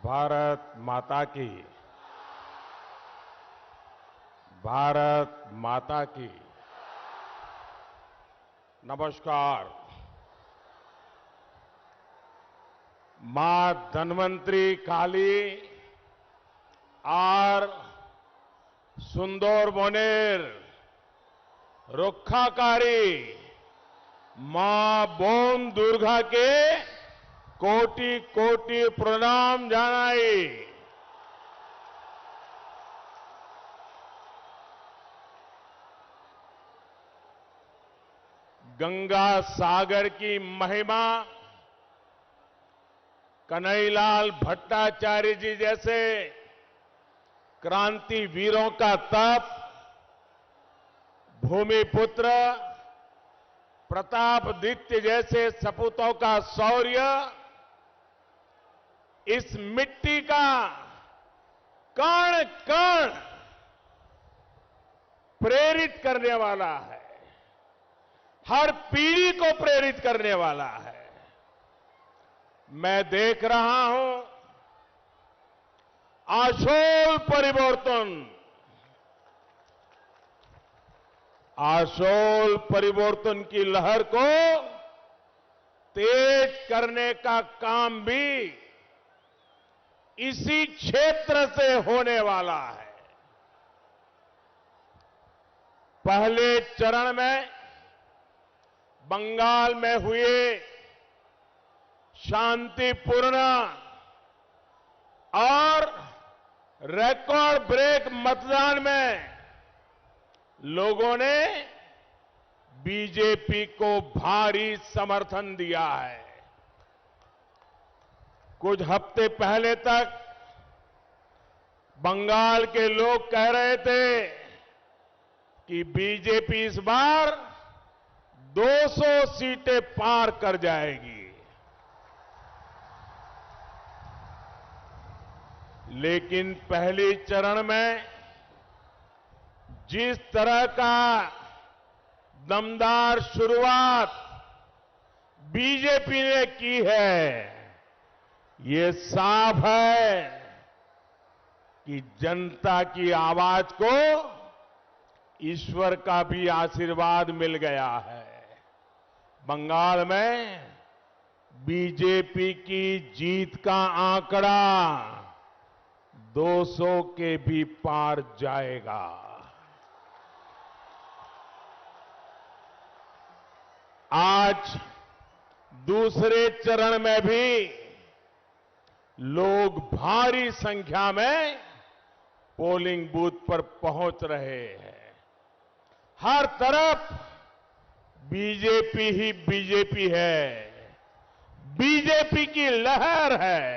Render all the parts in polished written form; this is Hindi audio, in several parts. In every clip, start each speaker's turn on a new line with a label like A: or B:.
A: भारत माता की। भारत माता की। नमस्कार। मां धन्वंतरी काली और सुंदर बनेर रक्षाकारी मां बोन दुर्गा के कोटि कोटि प्रणाम जानाई। गंगा सागर की महिमा कन्हैयालाल भट्टाचार्य जी जैसे क्रांति वीरों का तप, भूमिपुत्र प्रतापदित्य जैसे सपूतों का शौर्य इस मिट्टी का कण कण प्रेरित करने वाला है, हर पीढ़ी को प्रेरित करने वाला है। मैं देख रहा हूं आशोल परिवर्तन, आशोल परिवर्तन की लहर को तेज करने का काम भी इसी क्षेत्र से होने वाला है। पहले चरण में बंगाल में हुए शांतिपूर्ण और रिकॉर्ड ब्रेक मतदान में लोगों ने बीजेपी को भारी समर्थन दिया है। कुछ हफ्ते पहले तक बंगाल के लोग कह रहे थे कि बीजेपी इस बार 200 सीटें पार कर जाएगी, लेकिन पहले चरण में जिस तरह का दमदार शुरुआत बीजेपी ने की है, ये साफ है कि जनता की आवाज को ईश्वर का भी आशीर्वाद मिल गया है। बंगाल में बीजेपी की जीत का आंकड़ा 200 के भी पार जाएगा। आज दूसरे चरण में भी लोग भारी संख्या में पोलिंग बूथ पर पहुंच रहे हैं। हर तरफ बीजेपी ही बीजेपी है, बीजेपी की लहर है।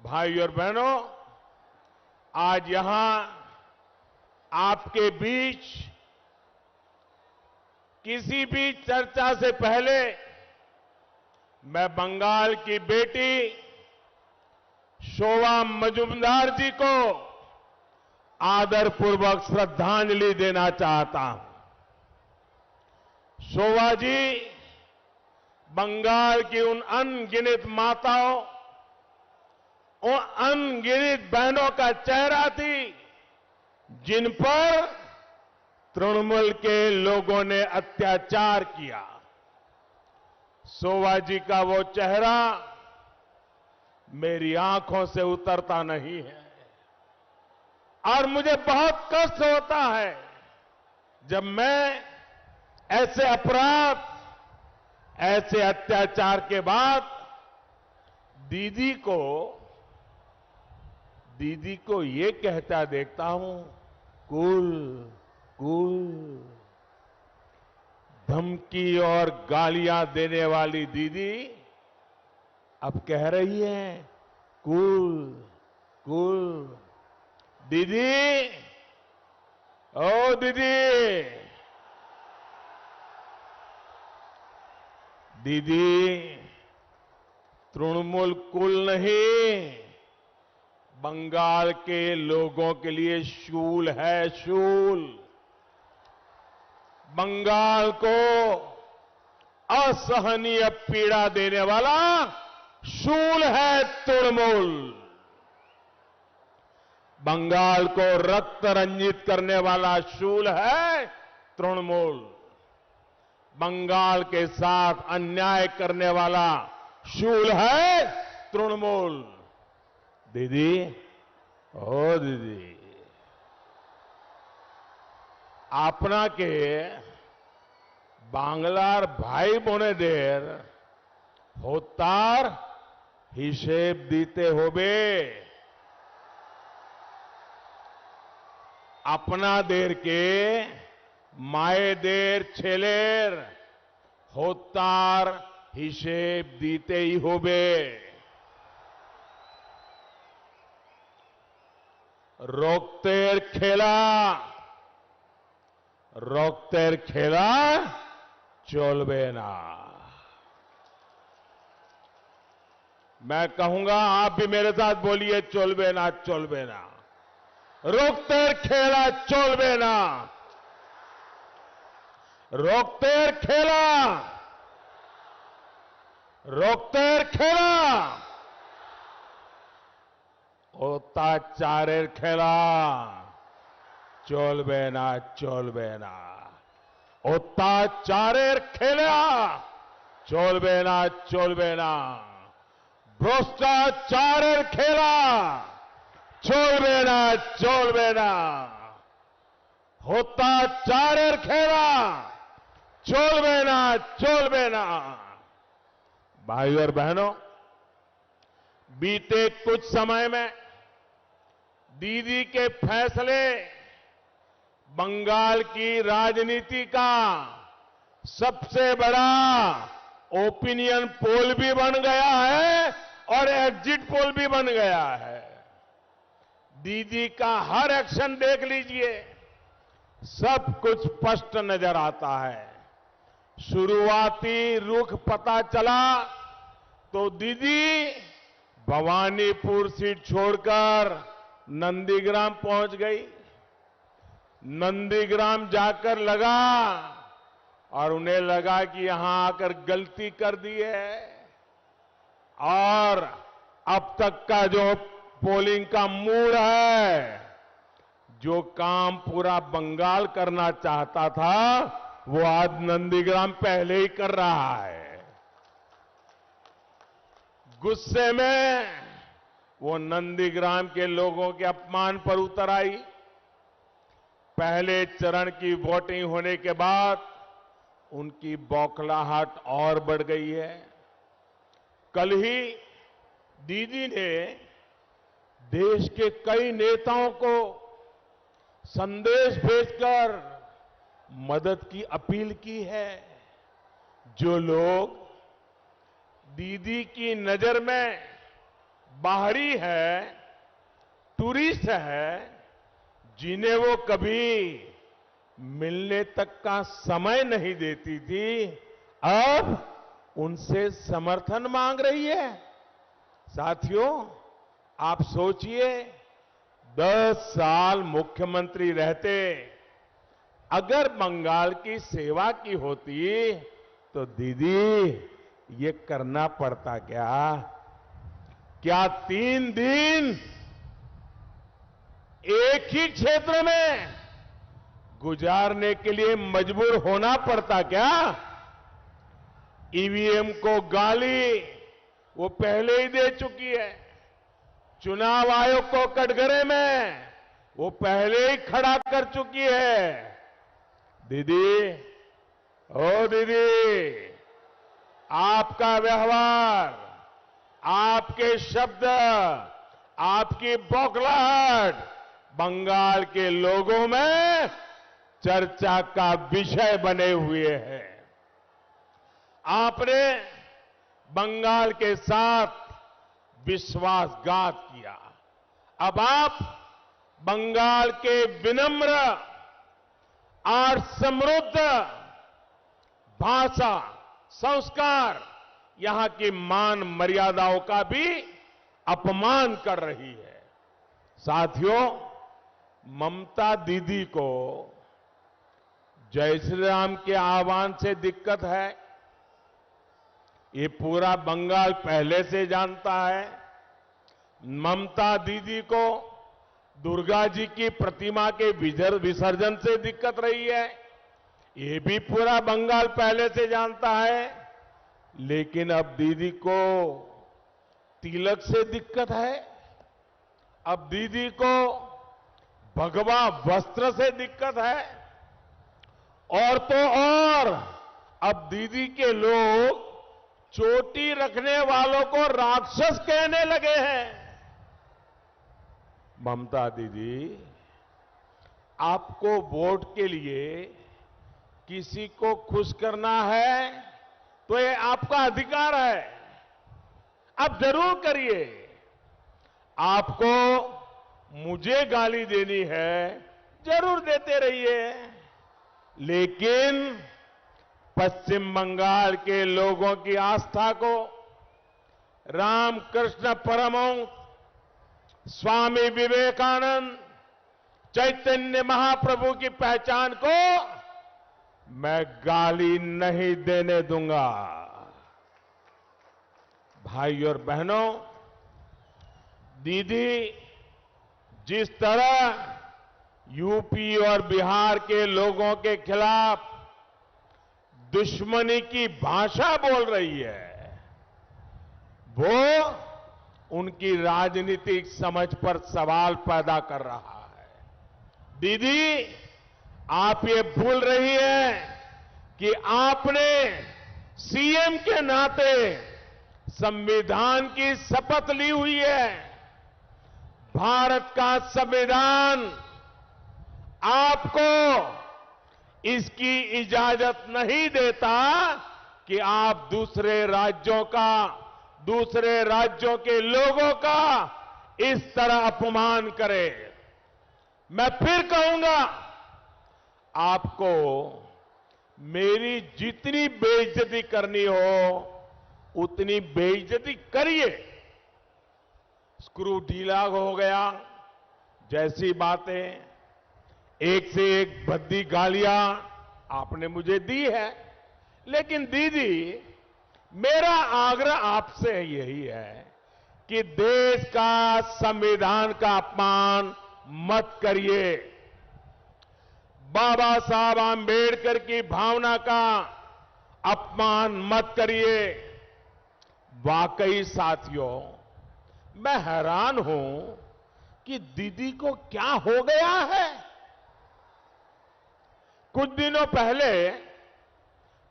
A: भाइयों और बहनों, आज यहां आपके बीच किसी भी चर्चा से पहले मैं बंगाल की बेटी शोभा मजुमदार जी को आदरपूर्वक श्रद्धांजलि देना चाहता हूं। शोभा जी बंगाल की उन अनगिनत माताओं, उन अनगिनत बहनों का चेहरा थी जिन पर तृणमूल के लोगों ने अत्याचार किया। शोभा जी का वो चेहरा मेरी आंखों से उतरता नहीं है और मुझे बहुत कष्ट होता है जब मैं ऐसे अपराध, ऐसे अत्याचार के बाद दीदी को ये कहता देखता हूं, कूल कूल। धमकी और गालियां देने वाली दीदी अब कह रही है कूल कूल। दीदी, ओ दीदी, दीदी, तृणमूल कुल नहीं, बंगाल के लोगों के लिए शूल है, शूल। बंगाल को असहनीय पीड़ा देने वाला शूल है तृणमूल। बंगाल को रक्त रंजित करने वाला शूल है तृणमूल। बंगाल के साथ अन्याय करने वाला शूल है तृणमूल। दीदी, ओ दीदी, আপনাকে বাংলার ভাই বোনেদের হত্যার হিসেব দিতে হবে। আপনাদেরকে মায়েদের ছেলের হত্যার হিসেব দিতেই হবে। রক্তের খেলা চলবে না। मैं कहूंगा, आप भी मेरे साथ बोलिए, चलबे ना, चलबे ना। रक्तेर खेला चलबे ना। रक्तेर खेला অত্যাচারের খেলা চলবে না, চলবে না। অত্যাচারের খেলা চলবে না, চলবে না। ভ্রষ্টাচারের খেলা চলবে না, চলবে না। অত্যাচারের খেলা চলবে না, চলবে না। भाइयों और बहनों, बीते कुछ समय में दीदी के फैसले बंगाल की राजनीति का सबसे बड़ा ओपिनियन पोल भी बन गया है और एग्जिट पोल भी बन गया है। दीदी का हर एक्शन देख लीजिए, सब कुछ स्पष्ट नजर आता है। शुरुआती रुख पता चला तो दीदी भवानीपुर सीट छोड़कर नंदीग्राम पहुंच गई। नंदीग्राम जाकर लगा और उन्हें लगा कि यहां आकर गलती कर दी है और अब तक का जो पोलिंग का मूड है, जो काम पूरा बंगाल करना चाहता था, वो आज नंदीग्राम पहले ही कर रहा है। गुस्से में वो नंदीग्राम के लोगों के अपमान पर उतर आई। पहले चरण की वोटिंग होने के बाद उनकी बौखलाहट और बढ़ गई है। कल ही दीदी ने देश के कई नेताओं को संदेश भेजकर मदद की अपील की है। जो लोग दीदी की नजर में बाहरी है, टूरिस्ट है, जिन्हें वो कभी मिलने तक का समय नहीं देती थी, अब उनसे समर्थन मांग रही है। साथियों, आप सोचिए, 10 साल मुख्यमंत्री रहते अगर बंगाल की सेवा की होती तो दीदी ये करना पड़ता क्या? क्या 3 दिन एक ही क्षेत्र में गुजारने के लिए मजबूर होना पड़ता क्या? ईवीएम को गाली वो पहले ही दे चुकी है। चुनाव आयोग को कटघरे में वो पहले ही खड़ा कर चुकी है। दीदी, ओ दीदी, आपका व्यवहार, आपके शब्द, आपकी बौखलाहट बंगाल के लोगों में चर्चा का विषय बने हुए हैं। आपने बंगाल के साथ विश्वासघात किया। अब आप बंगाल के विनम्र और समृद्ध भाषा, संस्कार, यहां की मान मर्यादाओं का भी अपमान कर रही है। साथियों, ममता दीदी को जय श्री राम के आह्वान से दिक्कत है, ये पूरा बंगाल पहले से जानता है। ममता दीदी को दुर्गा जी की प्रतिमा के विसर्जन से दिक्कत रही है, ये भी पूरा बंगाल पहले से जानता है। लेकिन अब दीदी को तिलक से दिक्कत है, अब दीदी को भगवा वस्त्र से दिक्कत है, और तो और अब दीदी के लोग चोटी रखने वालों को राक्षस कहने लगे हैं। ममता दीदी, आपको वोट के लिए किसी को खुश करना है तो ये आपका अधिकार है, आप जरूर करिए। आपको मुझे गाली देनी है, जरूर देते रहिए, लेकिन पश्चिम बंगाल के लोगों की आस्था को, रामकृष्ण परमहंस, स्वामी विवेकानंद, चैतन्य महाप्रभु की पहचान को मैं गाली नहीं देने दूंगा। भाई और बहनों, दीदी जिस तरह यूपी और बिहार के लोगों के खिलाफ दुश्मनी की भाषा बोल रही है, वो उनकी राजनीतिक समझ पर सवाल पैदा कर रहा है। दीदी, आप ये भूल रही हैं कि आपने सीएम के नाते संविधान की शपथ ली हुई है। भारत का संविधान आपको इसकी इजाजत नहीं देता कि आप दूसरे राज्यों के लोगों का इस तरह अपमान करें। मैं फिर कहूंगा, आपको मेरी जितनी बेइज्जती करनी हो उतनी बेइज्जती करिए। स्क्रू ढीला हो गया जैसी बातें, एक से एक भद्दी गालियां आपने मुझे दी है, लेकिन दीदी, मेरा आग्रह आपसे यही है कि देश का संविधान का अपमान मत करिए। बाबा साहब आंबेडकर की भावना का अपमान मत करिए। वाकई साथियों, मैं हैरान हूं कि दीदी को क्या हो गया है। कुछ दिनों पहले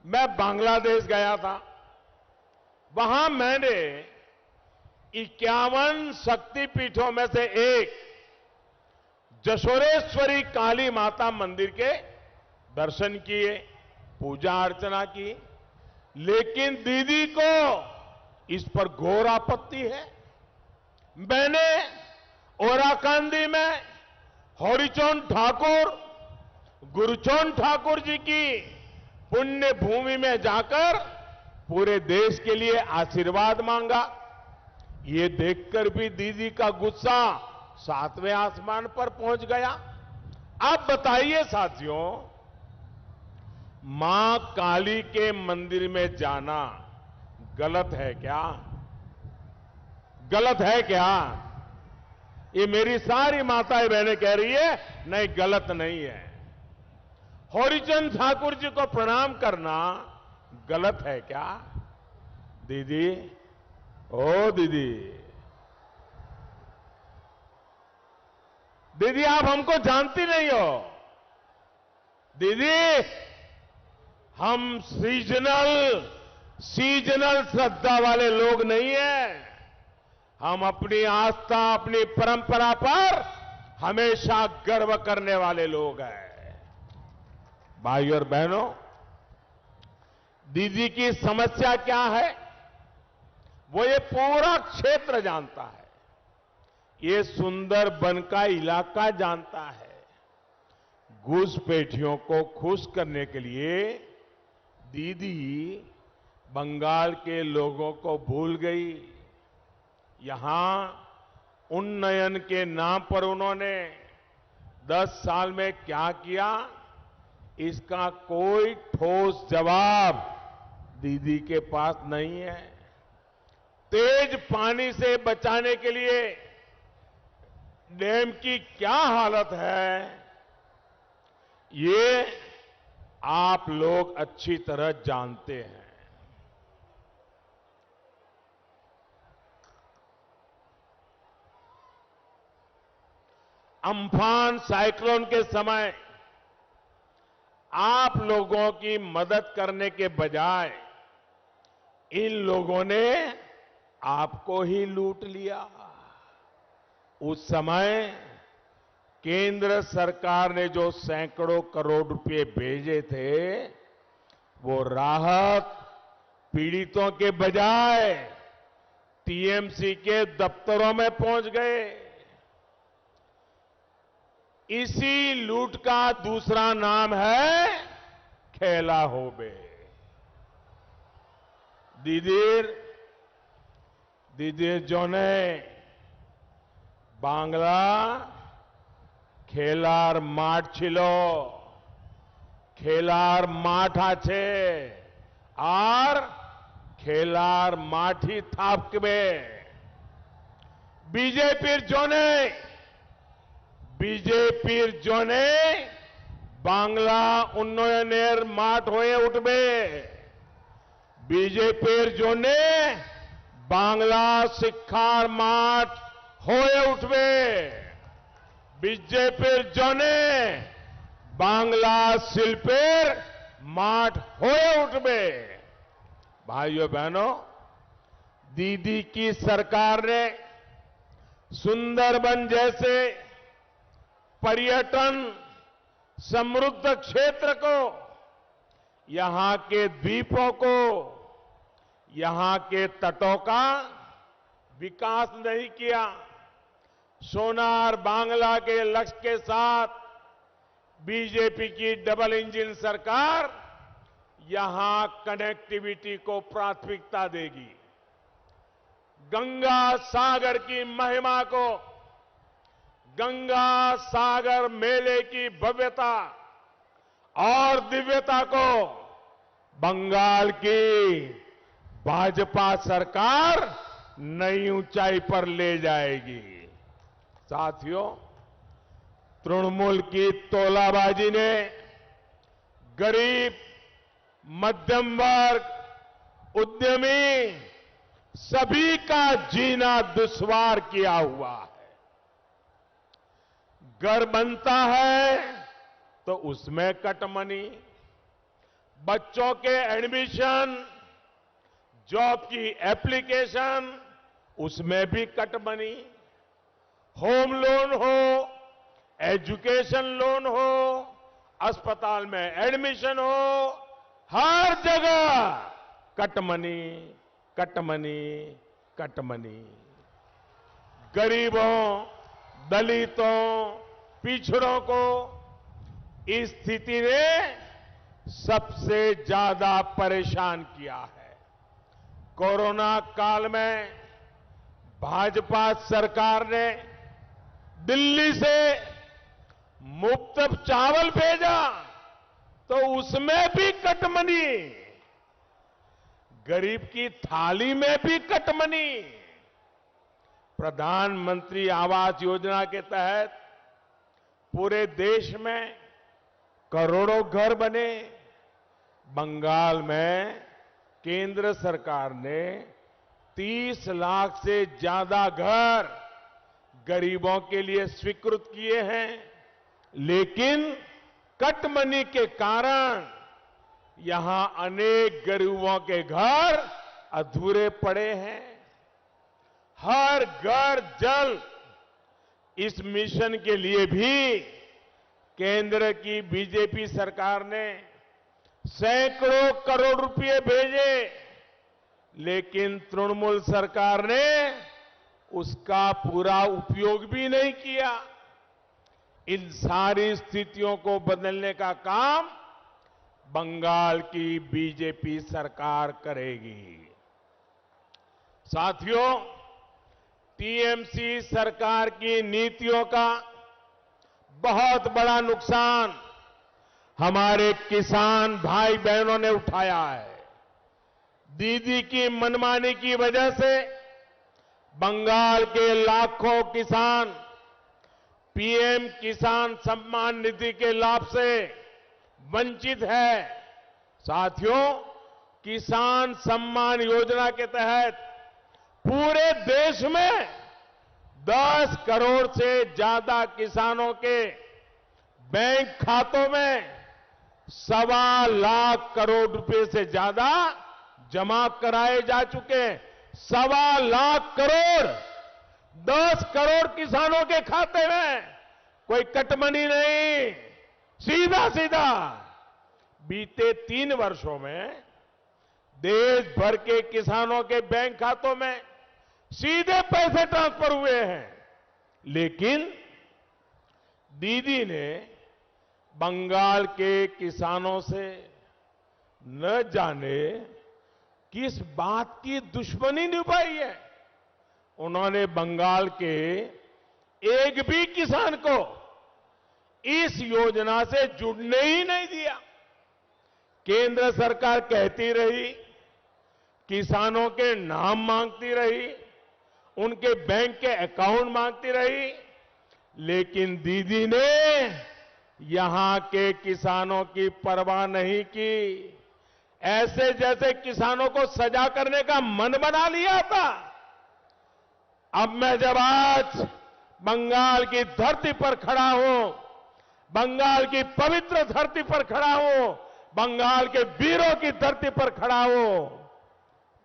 A: मैं बांग्लादेश गया था। वहां मैंने 51 शक्तिपीठों में से एक जशोरेश्वरी काली माता मंदिर के दर्शन किए, पूजा अर्चना की, लेकिन दीदी को इस पर घोर आपत्ति है। मैंने ओराकांदी में हरिचरण ठाकुर, गुरुचरण ठाकुर जी की पुण्य भूमि में जाकर पूरे देश के लिए आशीर्वाद मांगा। ये देखकर भी दीदी का गुस्सा 7वें आसमान पर पहुंच गया। आप बताइए साथियों, मां काली के मंदिर में जाना गलत है क्या? गलत है क्या? ये मेरी सारी माताएं बहनें कह रही है, नहीं, गलत नहीं है। हरिचंद ठाकुर जी को प्रणाम करना गलत है क्या? दीदी, ओ दीदी, दीदी, आप हमको जानती नहीं हो। दीदी, हम सीजनल श्रद्धा वाले लोग नहीं हैं। हम अपनी आस्था, अपनी परंपरा पर हमेशा गर्व करने वाले लोग हैं। भाई और बहनों, दीदी की समस्या क्या है, वो ये पूरा क्षेत्र जानता है, ये सुंदरबन का इलाका जानता है। घुसपैठियों को खुश करने के लिए दीदी बंगाल के लोगों को भूल गई। यहां उन्नयन के नाम पर उन्होंने 10 साल में क्या किया, इसका कोई ठोस जवाब दीदी के पास नहीं है। तेज पानी से बचाने के लिए डैम की क्या हालत है, ये आप लोग अच्छी तरह जानते हैं। अम्फान साइक्लोन के समय आप लोगों की मदद करने के बजाय इन लोगों ने आपको ही लूट लिया। उस समय केंद्र सरकार ने जो सैकड़ों करोड़ रुपए भेजे थे, वो राहत पीड़ितों के बजाय टीएमसी के दफ्तरों में पहुंच गए। इसी लूट का दूसरा नाम है खेला होबे। दीदीर जोने बांग्ला खेलार माठ छिलो, खेलार माठ आछे और खेलार माठी थापकबे। बीजेपीर जोने बांग्ला उन्नयनेर माठ होए उठबे। बीजेपीर जोने बांग्ला शिक्षार माठ होए उठबे। बीजेपीर जोने बांग्ला शिल्पेर माठ होए उठबे। भाइयों बहनों, दीदी की सरकार ने सुंदरबन जैसे पर्यटन समृद्ध क्षेत्र को, यहां के द्वीपों को, यहां के तटों का विकास नहीं किया। सोनार बांग्ला के लक्ष्य के साथ बीजेपी की डबल इंजन सरकार यहां कनेक्टिविटी को प्राथमिकता देगी। गंगा सागर की महिमा को, गंगा सागर मेले की भव्यता और दिव्यता को बंगाल की भाजपा सरकार नई ऊंचाई पर ले जाएगी। साथियों, तृणमूल की तोलाबाजी ने गरीब, मध्यम वर्ग, उद्यमी सभी का जीना दुश्वार किया हुआ है। घर बनता है तो उसमें कटमनी, बच्चों के एडमिशन, जॉब की एप्लीकेशन, उसमें भी कटमनी, होम लोन हो, एजुकेशन लोन हो, अस्पताल में एडमिशन हो, हर जगह कटमनी, कटमनी, कटमनी। गरीबों, दलितों, पिछड़ों को इस स्थिति ने सबसे ज्यादा परेशान किया है। कोरोना काल में भाजपा सरकार ने दिल्ली से मुफ्त चावल भेजा तो उसमें भी कटमनी, गरीब की थाली में भी कटमनी। प्रधानमंत्री आवास योजना के तहत पूरे देश में करोड़ों घर बने। बंगाल में केंद्र सरकार ने 30 लाख से ज्यादा घर गरीबों के लिए स्वीकृत किए हैं, लेकिन कटमनी के कारण यहां अनेक गरीबों के घर अधूरे पड़े हैं। हर घर जल, इस मिशन के लिए भी केंद्र की बीजेपी सरकार ने सैकड़ों करोड़ रुपए भेजे, लेकिन तृणमूल सरकार ने उसका पूरा उपयोग भी नहीं किया। इन सारी स्थितियों को बदलने का काम बंगाल की बीजेपी सरकार करेगी। साथियों, टीएमसी सरकार की नीतियों का बहुत बड़ा नुकसान हमारे किसान भाई बहनों ने उठाया है। दीदी की मनमानी की वजह से बंगाल के लाखों किसान पीएम किसान सम्मान निधि के लाभ से वंचित है। साथियों, किसान सम्मान योजना के तहत पूरे देश में 10 करोड़ से ज्यादा किसानों के बैंक खातों में 1.25 लाख करोड़ रुपए से ज्यादा जमा कराए जा चुके हैं। 1.25 लाख करोड़ 10 करोड़ किसानों के खाते में, कोई कटमनी नहीं, सीधा सीधा। बीते 3 वर्षों में देश भर के किसानों के बैंक खातों में सीधे पैसे ट्रांसफर हुए हैं। लेकिन दीदी ने बंगाल के किसानों से न जाने किस बात की दुश्मनी निभाई है। उन्होंने बंगाल के एक भी किसान को इस योजना से जुड़ने ही नहीं दिया। केंद्र सरकार कहती रही, किसानों के नाम मांगती रही, उनके बैंक के अकाउंट मांगती रही, लेकिन दीदी ने यहां के किसानों की परवाह नहीं की। ऐसे जैसे किसानों को सजा करने का मन बना लिया था। अब मैं जब आज बंगाल की धरती पर खड़ा हूं, बंगाल की पवित्र धरती पर खड़ा हूं, बंगाल के वीरों की धरती पर खड़ा हूं,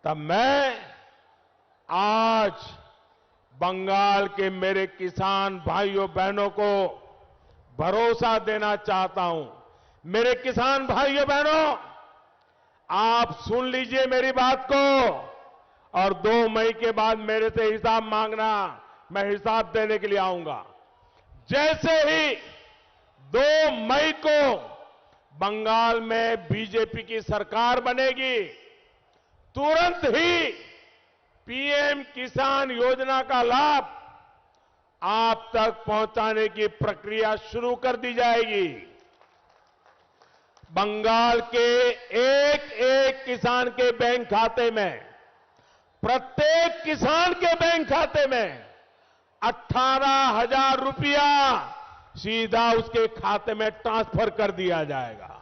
A: तब मैं आज बंगाल के मेरे किसान भाइयों बहनों को भरोसा देना चाहता हूं। मेरे किसान भाइयों बहनों, आप सुन लीजिए मेरी बात को, और 2 मई के बाद मेरे से हिसाब मांगना, मैं हिसाब देने के लिए आऊंगा। जैसे ही 2 मई को बंगाल में बीजेपी की सरकार बनेगी, तुरंत ही पीएम किसान योजना का लाभ आप तक पहुंचाने की प्रक्रिया शुरू कर दी जाएगी। बंगाल के एक किसान के बैंक खाते में, प्रत्येक किसान के बैंक खाते में 18,000 रुपया सीधा उसके खाते में ट्रांसफर कर दिया जाएगा।